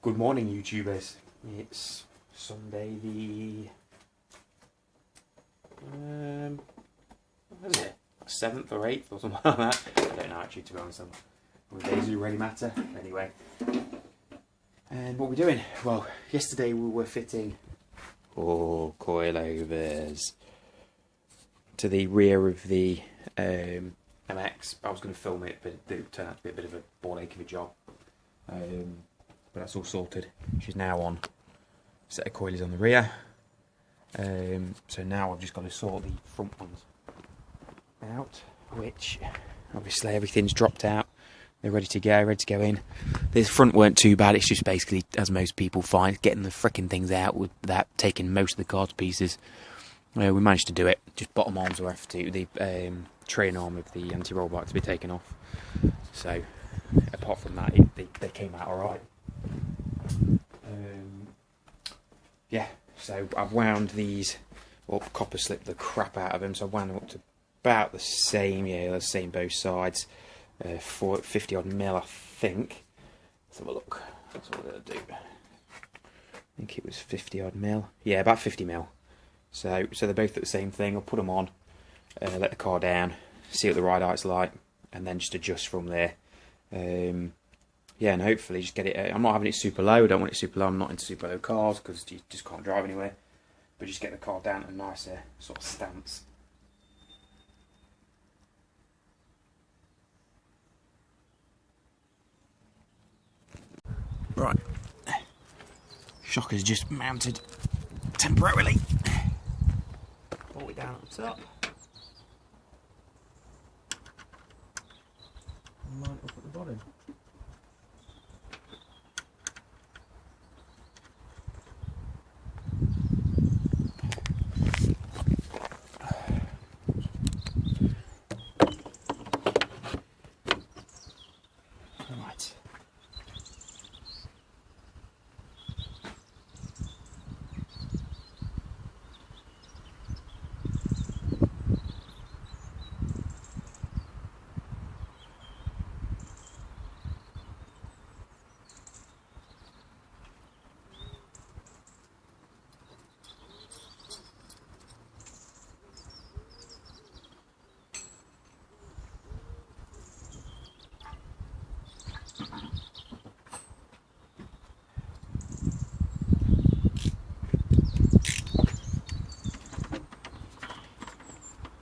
Good morning, YouTubers. It's Sunday the what is it? 7th or 8th or something like that. I don't know actually, to be honest. What days do really matter anyway. And what we're doing? Well, yesterday we were fitting coilovers to the rear of the MX. I was going to film it, but it turned out to be a bit of a ball ache of a job. But that's all sorted. She's now on a set of coilies on the rear. So now I've just got to sort the front ones out, which obviously everything's dropped out. They're ready to go in. This front weren't too bad. It's just basically, as most people find, getting the frickin' things out without taking most of the car to pieces. We managed to do it. Just bottom arms were left to the train arm of the anti-roll bar to be taken off. So apart from that, they came out alright. Yeah, so I've wound these up, copper slipped the crap out of them, so I've wound them up to about the same, the same both sides, for 50 odd mil I think. Let's have a look, that's what we're going to do. I think it was 50 odd mil, yeah, about 50 mil. So they're both at the same thing. I'll put them on, let the car down, see what the ride height's like, and then just adjust from there. Yeah, and hopefully just get it. I'm not having it super low. I don't want it super low. I'm not into super low cars because you just can't drive anywhere. But just get the car down at a nicer sort of stance. Right, shocker's just mounted temporarily. Pull it down at the top. And line it up at the bottom.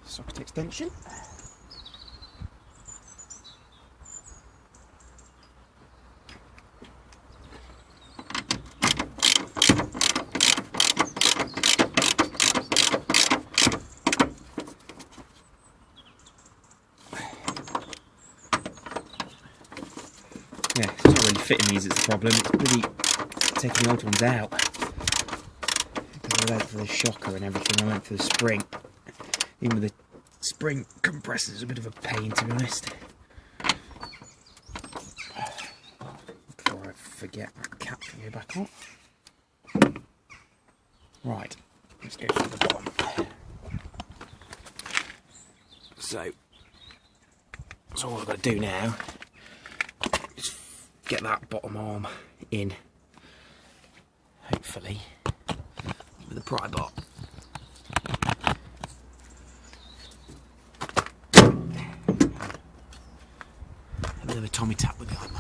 Socket extension. Yeah, it's not really fitting these, it's the problem. It's really taking the old ones out. Because of the length of the shocker and everything, the length of the spring. Even with the spring compressor is a bit of a pain, to be honest. Before I forget, my cap can go back on. Right, let's go to the bottom. So all I've got to do now is get that bottom arm in, hopefully, with the pry bar. A Tommy tap the gun.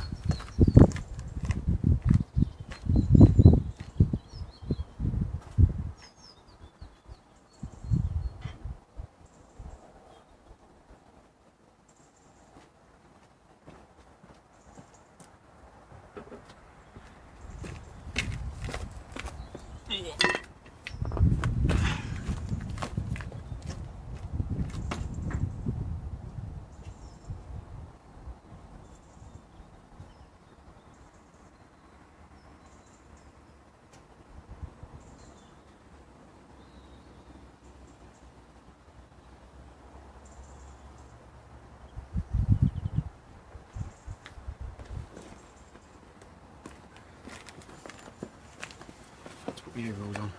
Put my overalls on.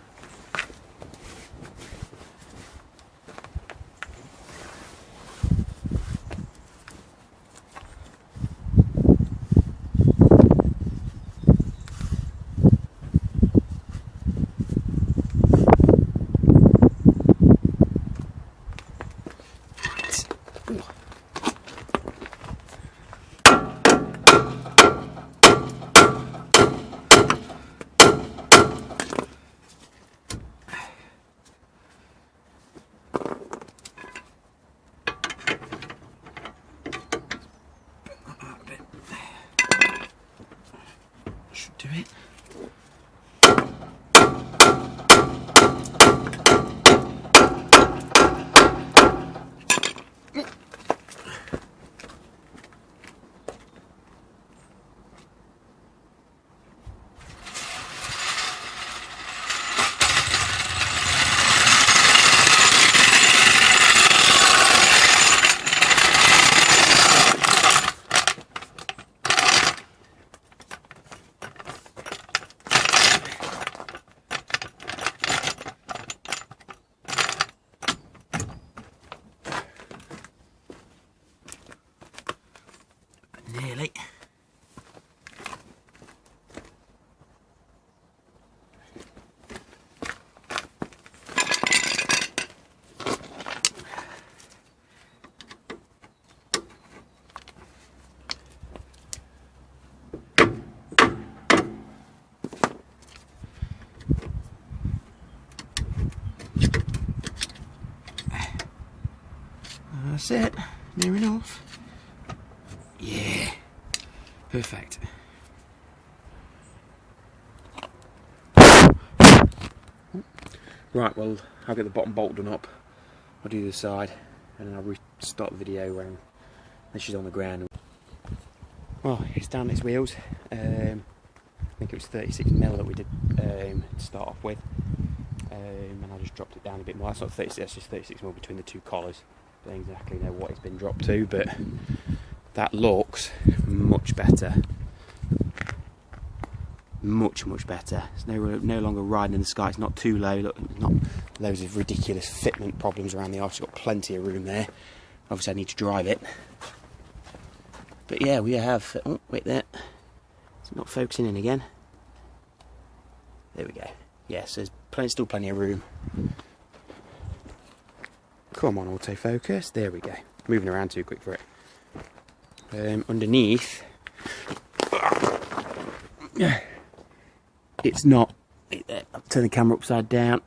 Should do it. Nearly. That's it. Near enough. Yeah. Perfect. Right, well, I'll get the bottom bolt done up. I'll do the side, and then I'll restart the video when she's on the ground. Well, it's down its wheels. I think it was 36mm that we did to start off with, and I just dropped it down a bit more. That's not 36, that's just 36mm between the two collars. Don't exactly know what it's been dropped to, but that looks much better. Much better. It's no longer riding in the sky. It's not too low. Look, not loads of ridiculous fitment problems around the arse. It's got plenty of room there. Obviously I need to drive it. But yeah, we have... Oh, wait there. It's not focusing in again. There we go. Yes, there's still plenty of room. Come on, autofocus. There we go. Moving around too quick for it. Underneath, it's not. I'll turn the camera upside down.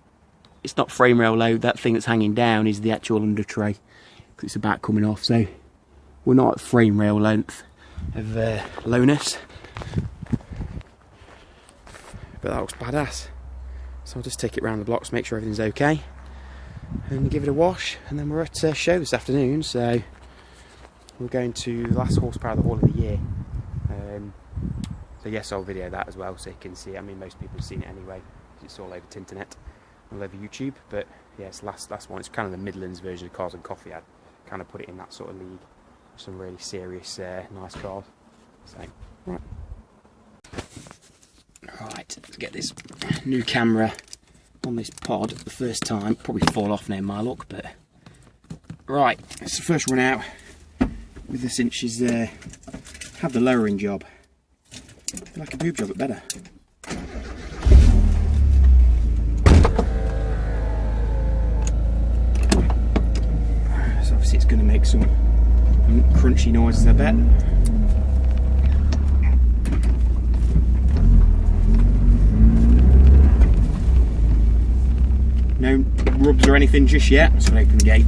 It's not frame rail load. That thing that's hanging down is the actual under tray, because it's about coming off. So we're not at frame rail length of lowness, but that looks badass. So I'll just take it round the blocks, make sure everything's okay, and give it a wash. And then we're at a show this afternoon. So we're going to the last horsepower of the haul of the year. So yes, I'll video that as well so you can see it. I mean, most people have seen it anyway. It's all over Tinternet, all over YouTube. But yeah, it's the last one. It's kind of the Midlands version of Cars and Coffee. I'd kind of put it in that sort of league. Some really serious, nice cars. So, right. Right, let's get this new camera on this pod the first time. Probably fall off now, my luck, but... Right, it's the first run out with the cinches have the lowering job. I feel like a boob job, but better. So obviously it's going to make some crunchy noises, I bet. No rubs or anything just yet, so I'll open the gate.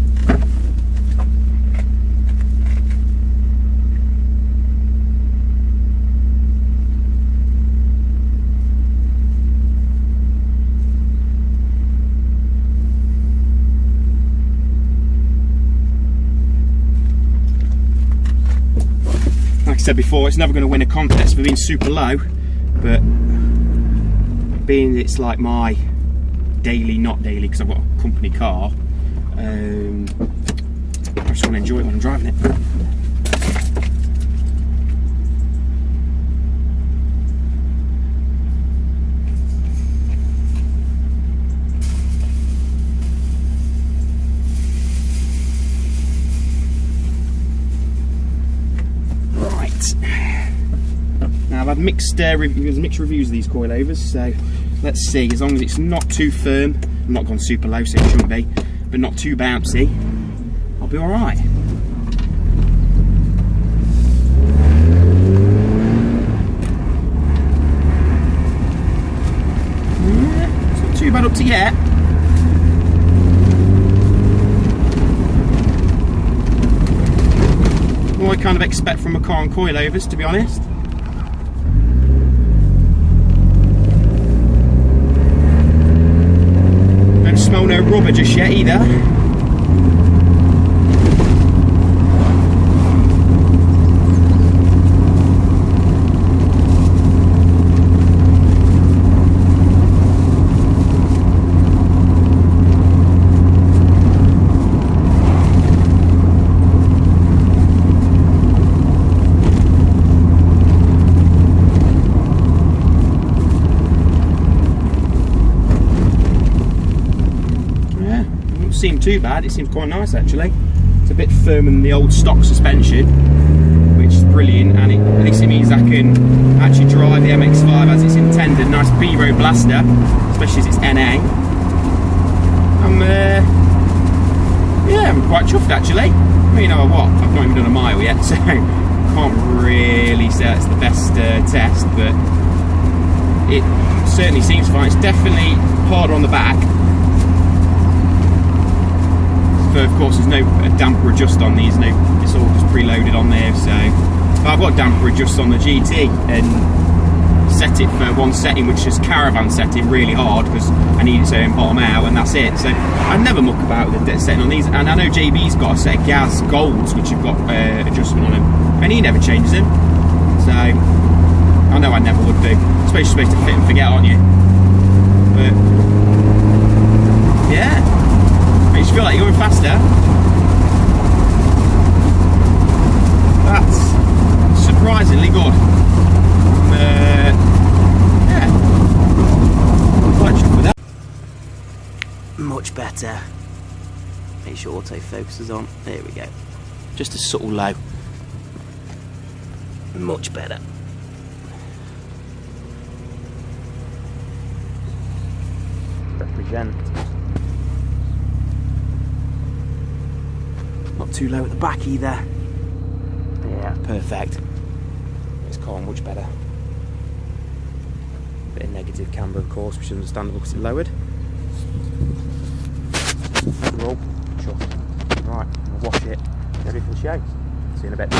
Like I said before, it's never going to win a contest for being super low, but being it's like my daily, not daily because I've got a company car, I just want to enjoy it when I'm driving it. Now I've had mixed reviews of these coilovers, so let's see. As long as it's not too firm, I'm not gone super low, so it shouldn't be, but not too bouncy, I'll be all right. up to yet. What I kind of expect from a car on coilovers, to be honest. Don't smell no rubber just yet either. Seem too bad, it seems quite nice actually. It's a bit firmer than the old stock suspension, which is brilliant, and at least it means I can actually drive the MX5 as it's intended. Nice B-road blaster, especially as it's NA. I'm quite chuffed actually. I mean, you know what, I've not even done a mile yet, so can't really say it's the best test, but it certainly seems fine. It's definitely harder on the back. But of course, there's no damper adjust on these. No, it's all just preloaded on there. So, but I've got damper adjust on the GT and set it for one setting, which is caravan setting, really hard because I need it to bottom out, and that's it. So I never muck about with the setting on these. And I know JB's got a set of Gaz Golds which have got adjustment on them, and he never changes them. So I know I never would do. Especially you're supposed to fit and forget, aren't you? But yeah. You feel like you're going faster. That's surprisingly good. Yeah, quite chuffed with that. Much better. Make sure autofocus is on. There we go. Just a subtle low. Much better. Represent. Not too low at the back either. Yeah, perfect. It's car much better. Bit of negative camber, of course, which is understandable because it lowered. Overall, chuffed. Right, I'm gonna wash it. Ready for the show. See you in a bit.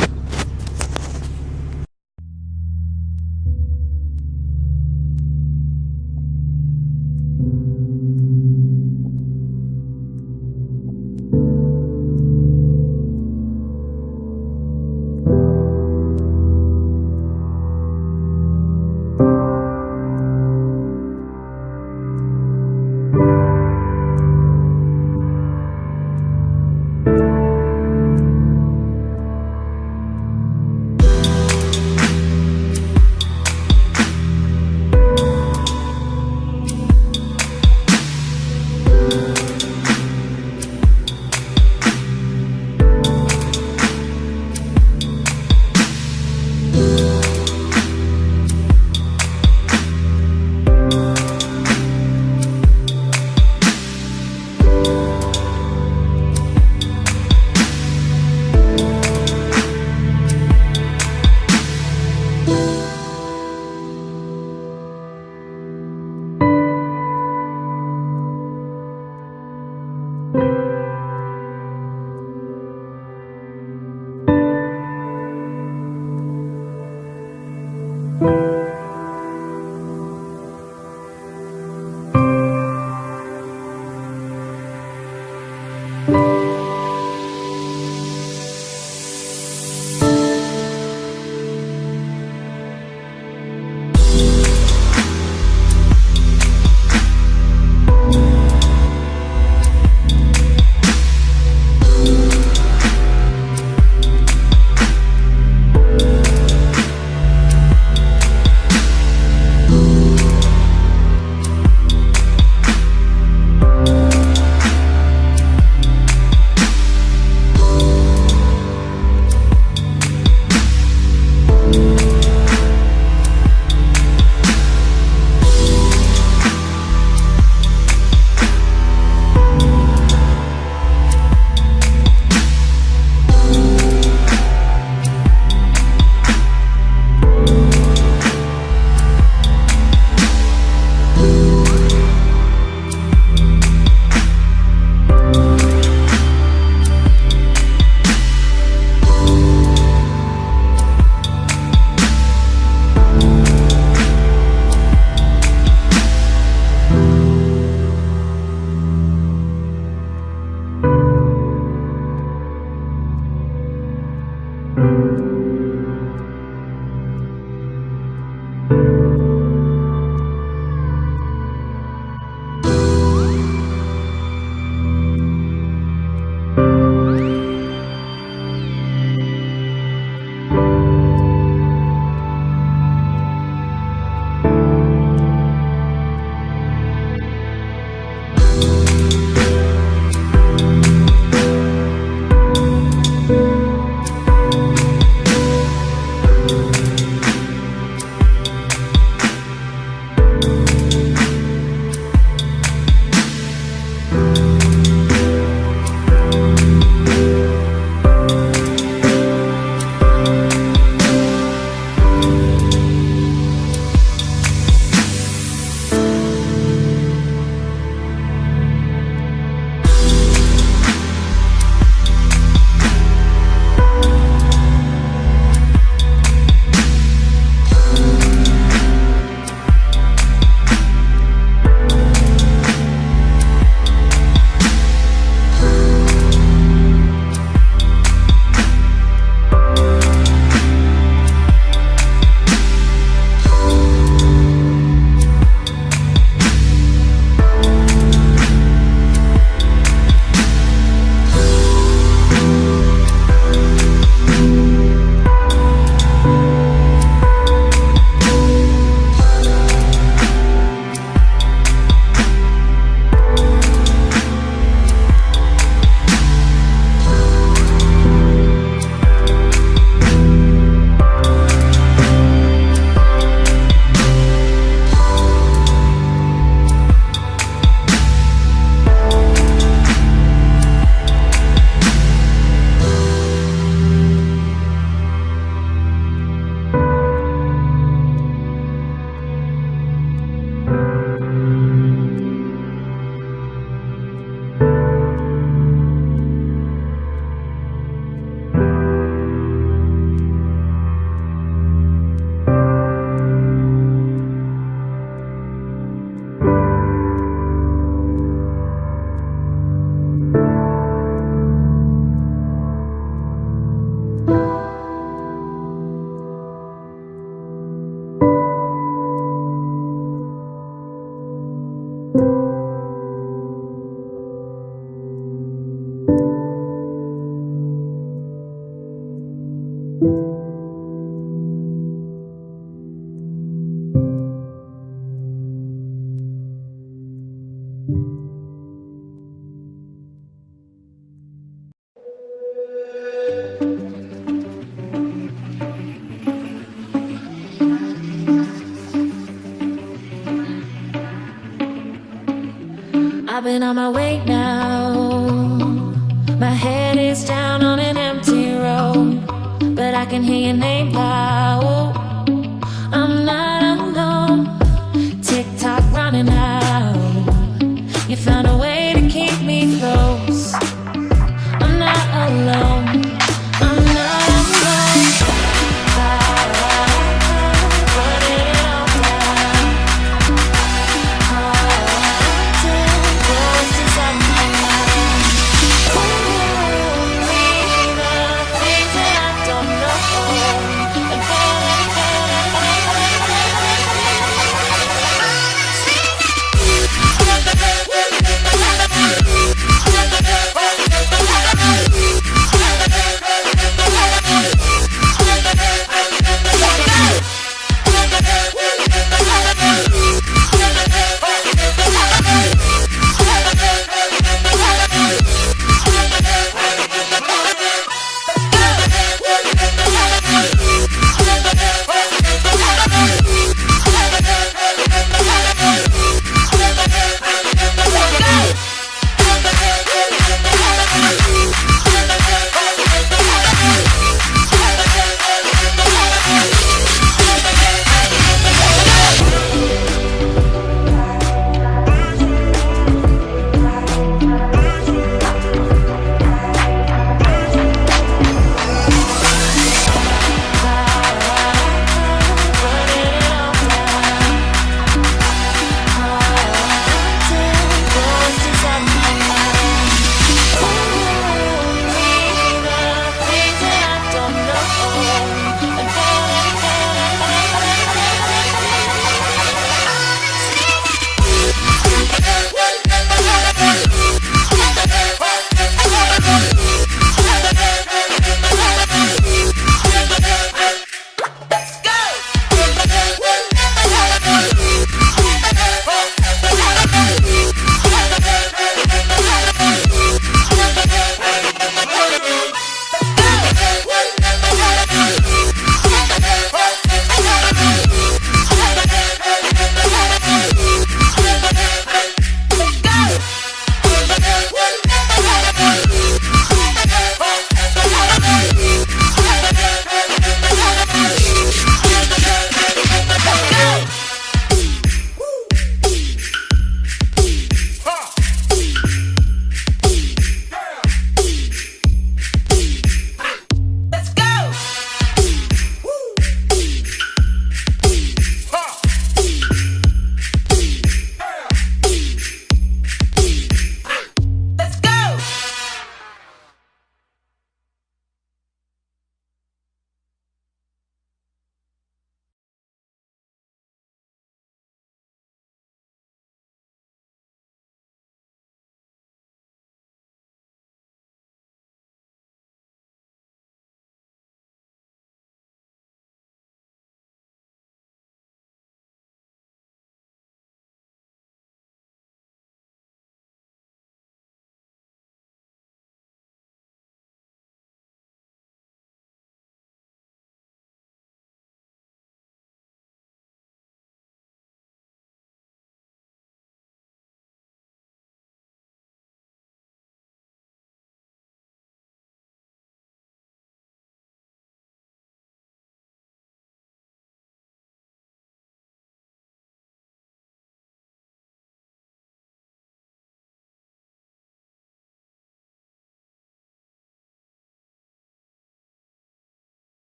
I've been on my way now. My head is down on an empty road, but I can hear your name loud.